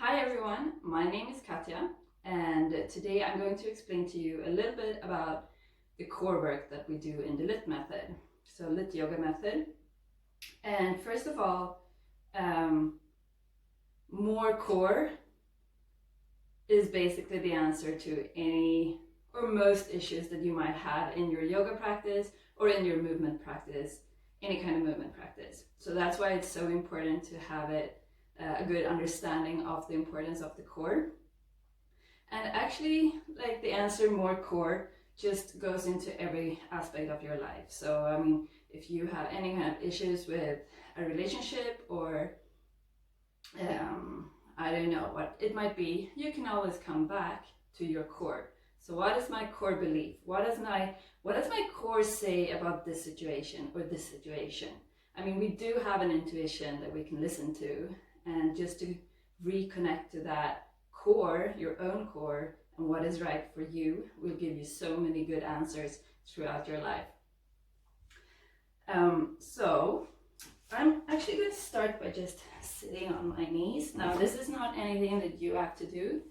Hi everyone, my name is Katja, and today I'm going to explain to you a little bit about the core work that we do in the LYT method, so LYT-yoga method. And first of all, more core is basically the answer to any or most issues that you might have in your yoga practice or in your movement practice, any kind of movement practice. So that's why it's so important to have a good understanding of the importance of the core. And actually, like, the answer more core just goes into every aspect of your life. So I mean, if you have any kind of issues with a relationship or I don't know what it might be, you can always come back to your core. So what is my core belief? What does my core say about this situation or this situation? I mean, we do have an intuition that we can listen to, and just to reconnect to that core, your own core, and what is right for you will give you so many good answers throughout your life. So I'm actually going to start by just sitting on my knees. Now, this is not anything that you have to do,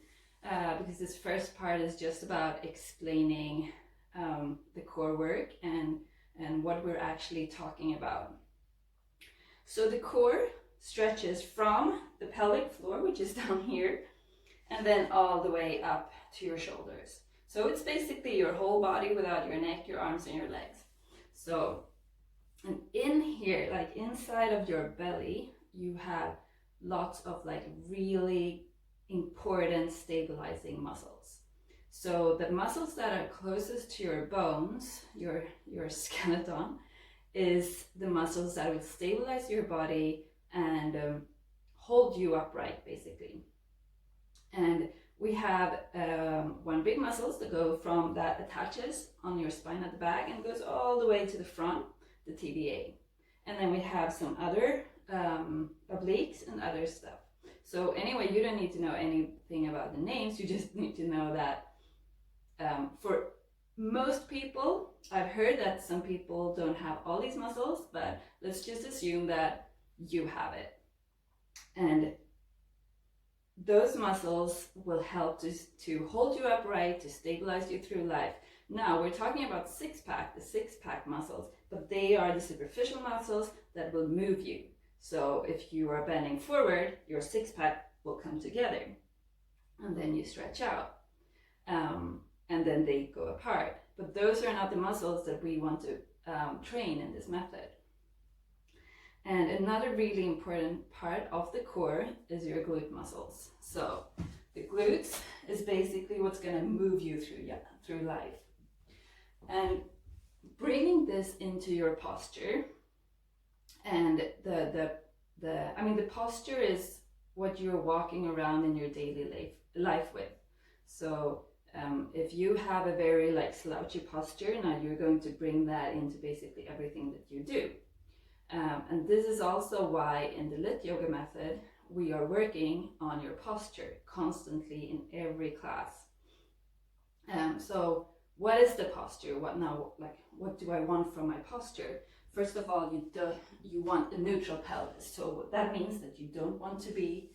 because this first part is just about explaining the core work and what we're actually talking about. So the core stretches from the pelvic floor, which is down here, and then all the way up to your shoulders. So it's basically your whole body without your neck, your arms, and your legs. So, and in here, like inside of your belly, you have lots of like really important stabilizing muscles. So the muscles that are closest to your bones, your skeleton, is the muscles that will stabilize your body and hold you upright, basically. And we have one big muscles that go from that attaches on your spine at the back and goes all the way to the front, the TBA. And then we have some other obliques and other stuff. So anyway, you don't need to know anything about the names. You just need to know that for most people, I've heard that some people don't have all these muscles, but let's just assume that you have it. And those muscles will help to hold you upright, to stabilize you through life. Now, we're talking about the six-pack muscles, but they are the superficial muscles that will move you. So if you are bending forward, your six-pack will come together, and then you stretch out, and then they go apart. But those are not the muscles that we want to train in this method. And another really important part of the core is your glute muscles. So the glutes is basically what's going to move you through life. And bringing this into your posture, and the posture is what you're walking around in your daily life with. So if you have a very like slouchy posture, now you're going to bring that into basically everything that you do. And this is also why in the LYT-yoga method, we are working on your posture constantly in every class. So what is the posture? What do I want from my posture? First of all, you want a neutral pelvis. So that means that you don't want to be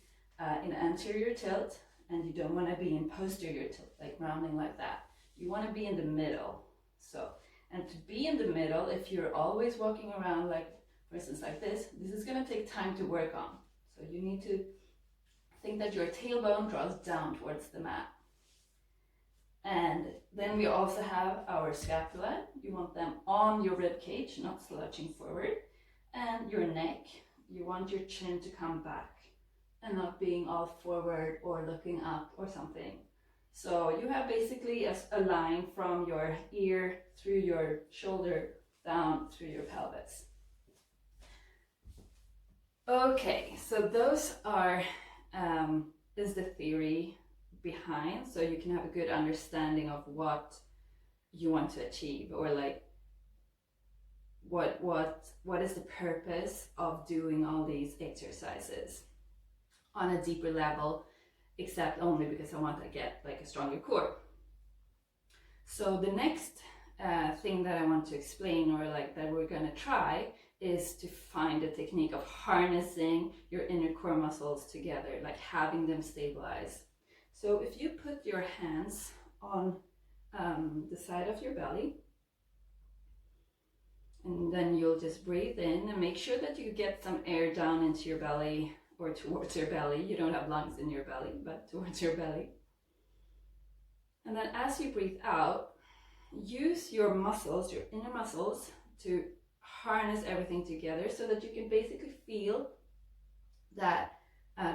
in anterior tilt, and you don't want to be in posterior tilt, like rounding like that. You want to be in the middle. So, and to be in the middle, if you're always walking around like, for instance, like this is going to take time to work on. So you need to think that your tailbone draws down towards the mat. And then we also have our scapula. You want them on your rib cage, not slouching forward. And your neck, you want your chin to come back and not being all forward or looking up or something. So you have basically a line from your ear through your shoulder down through your pelvis. Okay, so those is the theory behind, so you can have a good understanding of what you want to achieve, or like what is the purpose of doing all these exercises on a deeper level, except only because I want to get like a stronger core. So the next thing that I want to explain, or like that we're going to try, is to find the technique of harnessing your inner core muscles together, like having them stabilize. So if you put your hands on the side of your belly, and then you'll just breathe in and make sure that you get some air down into your belly or towards your belly. You don't have lungs in your belly, but towards your belly. And then as you breathe out, use your muscles, your inner muscles, to harness everything together so that you can basically feel that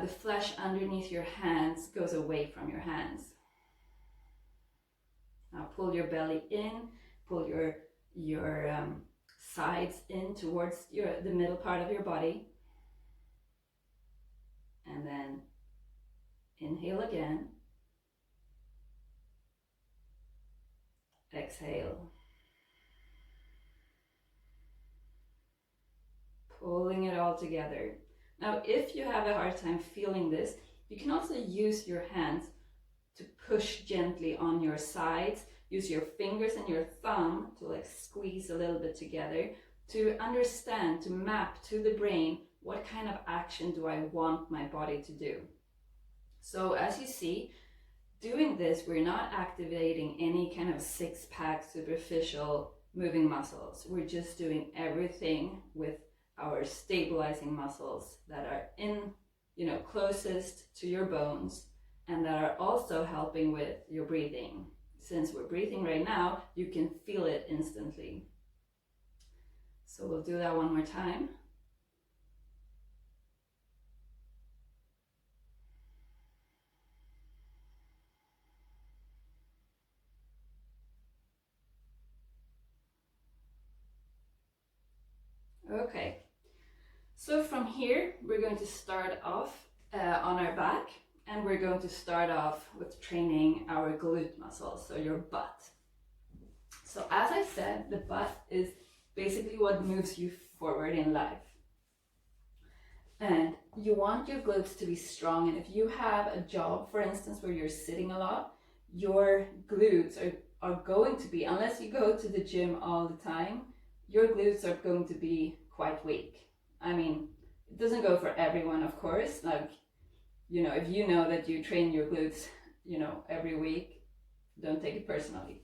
the flesh underneath your hands goes away from your hands. Now pull your belly in, pull your sides in towards the middle part of your body. And then inhale again. Exhale. Pulling it all together. Now, if you have a hard time feeling this, you can also use your hands to push gently on your sides. Use your fingers and your thumb to like squeeze a little bit together to understand, to map to the brain, what kind of action do I want my body to do? So as you see, doing this, we're not activating any kind of six-pack superficial moving muscles. We're just doing everything with our stabilizing muscles that are in, closest to your bones and that are also helping with your breathing. Since we're breathing right now, you can feel it instantly. So we'll do that one more time. Okay, so from here, we're going to start off on our back, and we're going to start off with training our glute muscles, so your butt. So as I said, the butt is basically what moves you forward in life. And you want your glutes to be strong, and if you have a job, for instance, where you're sitting a lot, your glutes are going to be, unless you go to the gym all the time, your glutes are going to be quite weak. I mean, it doesn't go for everyone, of course. Like, if you know that you train your glutes, every week, don't take it personally.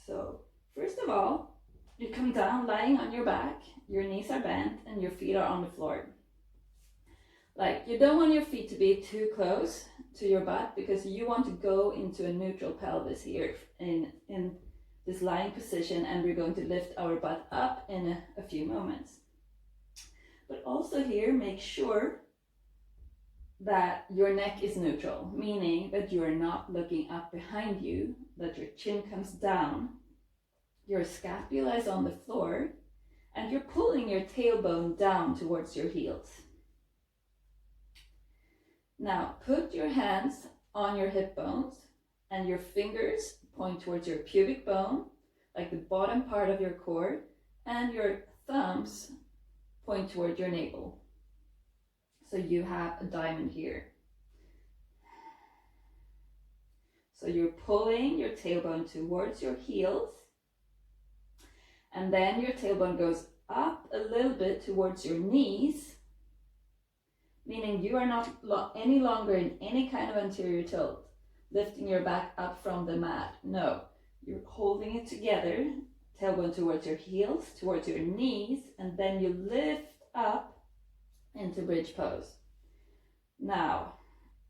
So, first of all, you come down lying on your back, your knees are bent, and your feet are on the floor. Like, you don't want your feet to be too close to your butt because you want to go into a neutral pelvis here in this lying position, and we're going to lift our butt up in a few moments. But also here, make sure that your neck is neutral, meaning that you are not looking up behind you, that your chin comes down, your scapula is on the floor, and you're pulling your tailbone down towards your heels. Now, put your hands on your hip bones, and your fingers point towards your pubic bone, like the bottom part of your core, and your thumbs point toward your navel. So you have a diamond here. So you're pulling your tailbone towards your heels, and then your tailbone goes up a little bit towards your knees, meaning you are not any longer in any kind of anterior tilt, lifting your back up from the mat. No, you're holding it together, tailbone towards your heels, towards your knees, and then you lift up into bridge pose. Now,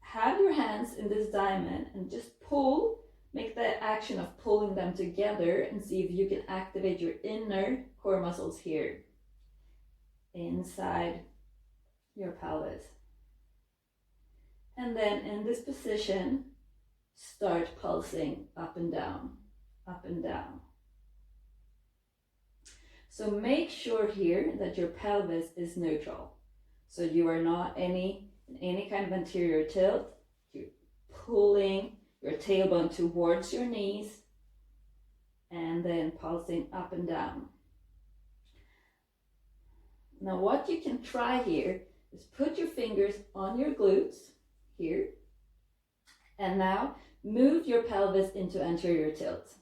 have your hands in this diamond and just pull, make the action of pulling them together and see if you can activate your inner core muscles here, inside your pelvis. And then in this position, start pulsing up and down, up and down. So make sure here that your pelvis is neutral. So you are not in any kind of anterior tilt. You're pulling your tailbone towards your knees and then pulsing up and down. Now what you can try here is put your fingers on your glutes here, and now move your pelvis into anterior tilt.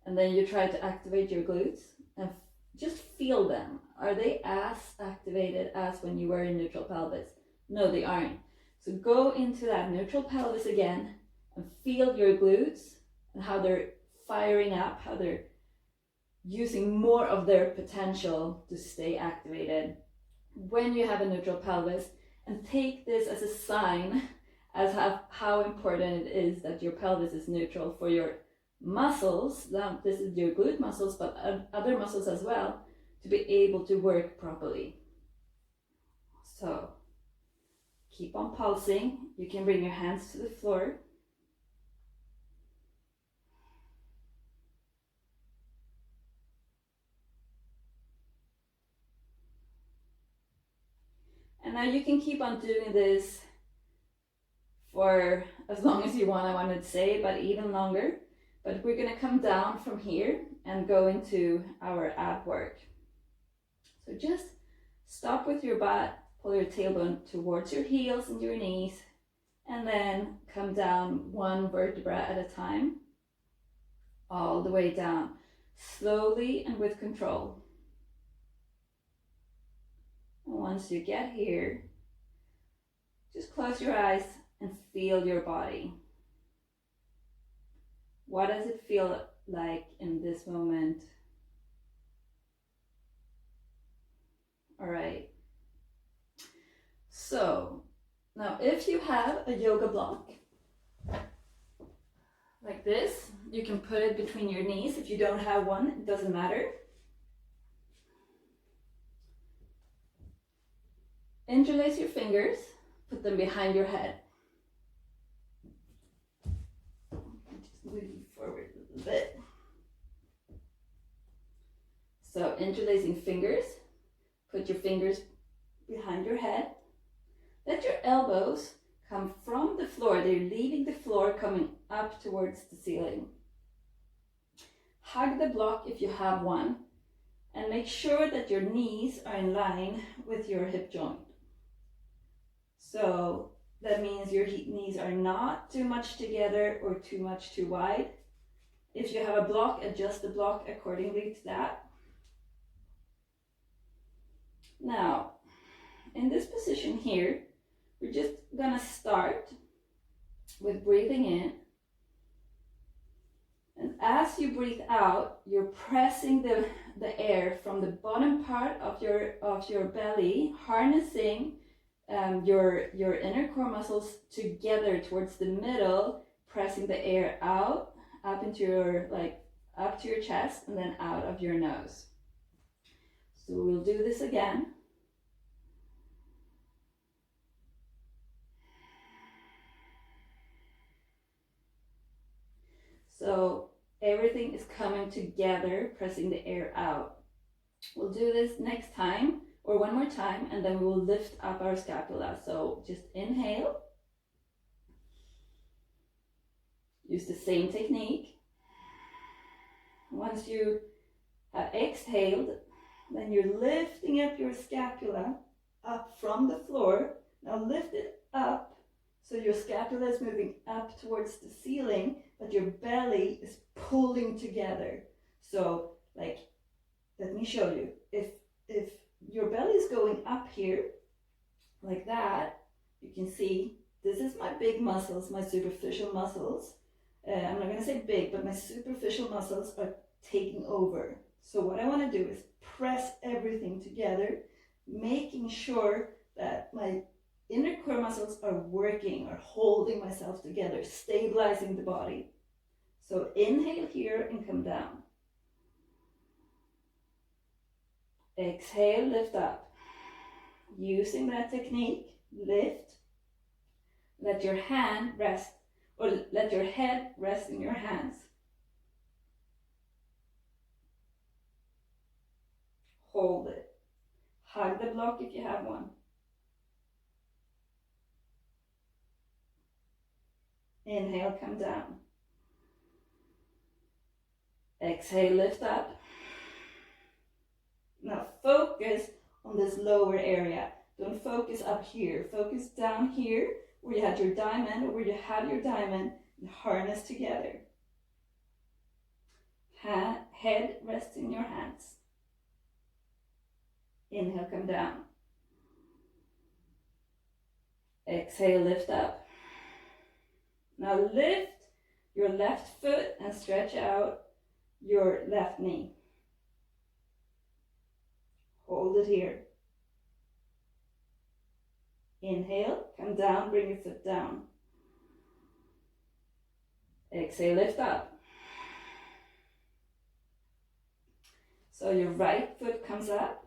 And then you try to activate your glutes and just feel them. Are they as activated as when you were in neutral pelvis? No, they aren't. So go into that neutral pelvis again and feel your glutes and how they're firing up, how they're using more of their potential to stay activated when you have a neutral pelvis. And take this as a sign as how important it is that your pelvis is neutral for your muscles. Now, this is your glute muscles, but other muscles as well, to be able to work properly. So keep on pulsing. You can bring your hands to the floor. And now you can keep on doing this for as long as you want, I wanted to say, but even longer. But we're gonna come down from here and go into our ab work. So just stop with your butt, pull your tailbone towards your heels and your knees, and then come down one vertebra at a time, all the way down, slowly and with control. And once you get here, just close your eyes and feel your body. What does it feel like in this moment? All right. So now if you have a yoga block like this, you can put it between your knees. If you don't have one, it doesn't matter. Interlace your fingers, put them behind your head. Just move forward a little bit. So interlacing fingers, put your fingers behind your head. Let your elbows come from the floor. They're leaving the floor, coming up towards the ceiling. Hug the block if you have one, and make sure that your knees are in line with your hip joint. So that means your knees are not too much together or too wide. If you have a block, adjust the block accordingly to that. Now, in this position here, we're just gonna start with breathing in. And as you breathe out, you're pressing the air from the bottom part of your belly, harnessing your inner core muscles together towards the middle, pressing the air out, up into your, up to your chest, and then out of your nose. So we'll do this again. So everything is coming together, pressing the air out. We'll do this next time, or one more time, and then we will lift up our scapula. So just inhale. Use the same technique. Once you have exhaled, then you're lifting up your scapula up from the floor. Now lift it up so your scapula is moving up towards the ceiling, but your belly is pulling together. So let me show you. If your belly is going up here like that, you can see this is my big muscles, my superficial muscles. I'm not going to say big, but my superficial muscles are taking over. So what I want to do is press everything together, making sure that my inner core muscles are working, are holding myself together, stabilizing the body. So inhale here and come down. Exhale, lift up. Using that technique, lift. Let your hand rest, or let your head rest in your hands. Hold it. Hug the block if you have one. Inhale, come down. Exhale, lift up. Now focus on this lower area. Don't focus up here. Focus down here where you had your diamond, or where you have your diamond, and harness together. Head rests in your hands. Inhale, come down. Exhale, lift up. Now lift your left foot and stretch out your left knee. Hold it here. Inhale, come down, bring your foot down. Exhale, lift up. So your right foot comes up.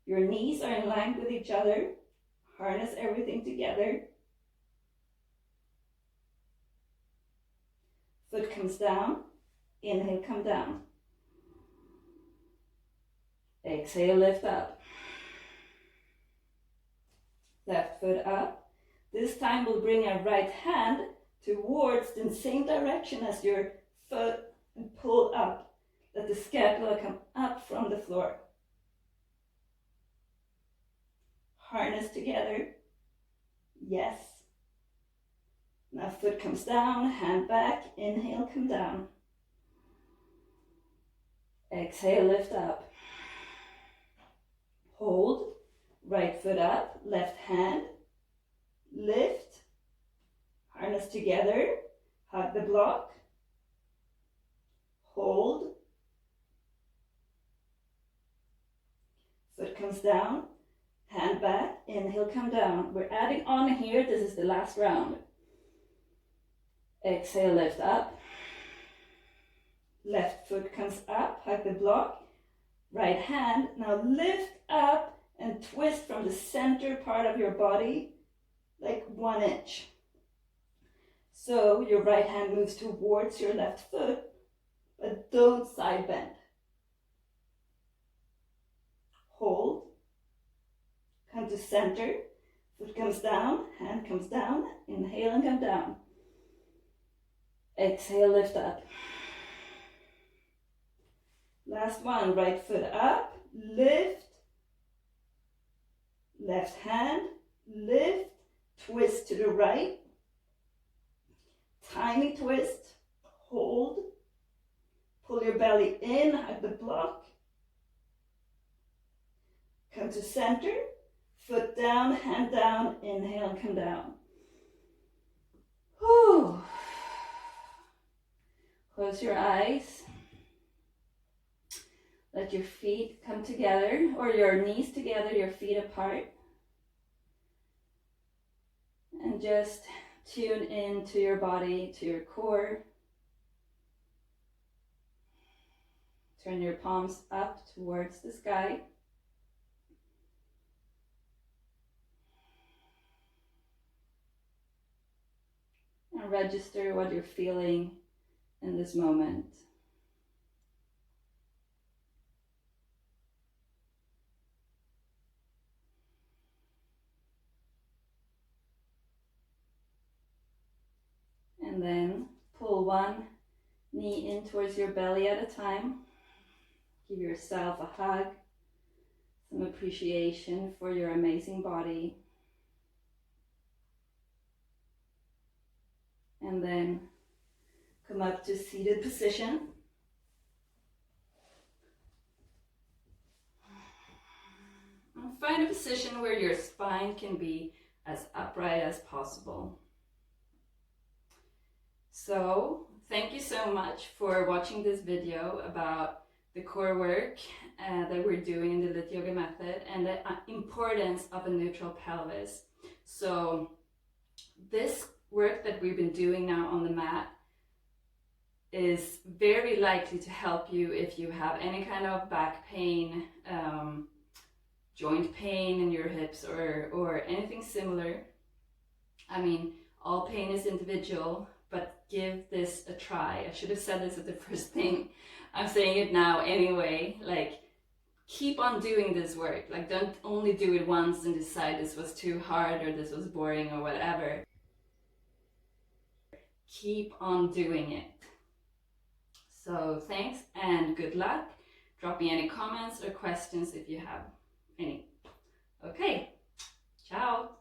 Your knees are in line with each other. Harness everything together. Foot comes down. Inhale, come down. Exhale, lift up. Left foot up. This time we'll bring our right hand towards the same direction as your foot and pull up. Let the scapula come up from the floor. Harness together. Yes. Now foot comes down, hand back. Inhale, come down. Exhale, lift up. Hold. Right foot up, left hand. Lift. Harness together. Hug the block. Hold. Foot comes down. Hand back. Inhale, come down. We're adding on here. This is the last round. Exhale, lift up. Left foot comes up. Hug the block. Right hand. Now lift up and twist from the center part of your body like 1 inch. So your right hand moves towards your left foot, but don't side bend. Hold. Come to center. Foot comes down, hand comes down. Inhale and come down. Exhale, lift up. Last one, right foot up, lift. Left hand, lift, twist to the right. Tiny twist, hold. Pull your belly in, hug the block. Come to center, foot down, hand down, inhale and come down. Whew. Close your eyes. Let your feet come together, or your knees together, your feet apart. And just tune into your body, to your core. Turn your palms up towards the sky. And register what you're feeling in this moment. And then pull one knee in towards your belly at a time. Give yourself a hug, some appreciation for your amazing body. And then come up to seated position. And find a position where your spine can be as upright as possible. So, thank you so much for watching this video about the core work that we're doing in the LYT-yoga method and the importance of a neutral pelvis. So, this work that we've been doing now on the mat is very likely to help you if you have any kind of back pain, joint pain in your hips or anything similar. I mean, all pain is individual, but give this a try. I should have said this at the first thing. I'm saying it now anyway. Like, keep on doing this work. Like, don't only do it once and decide this was too hard or this was boring or whatever. Keep on doing it. So thanks and good luck. Drop me any comments or questions if you have any. Okay, ciao.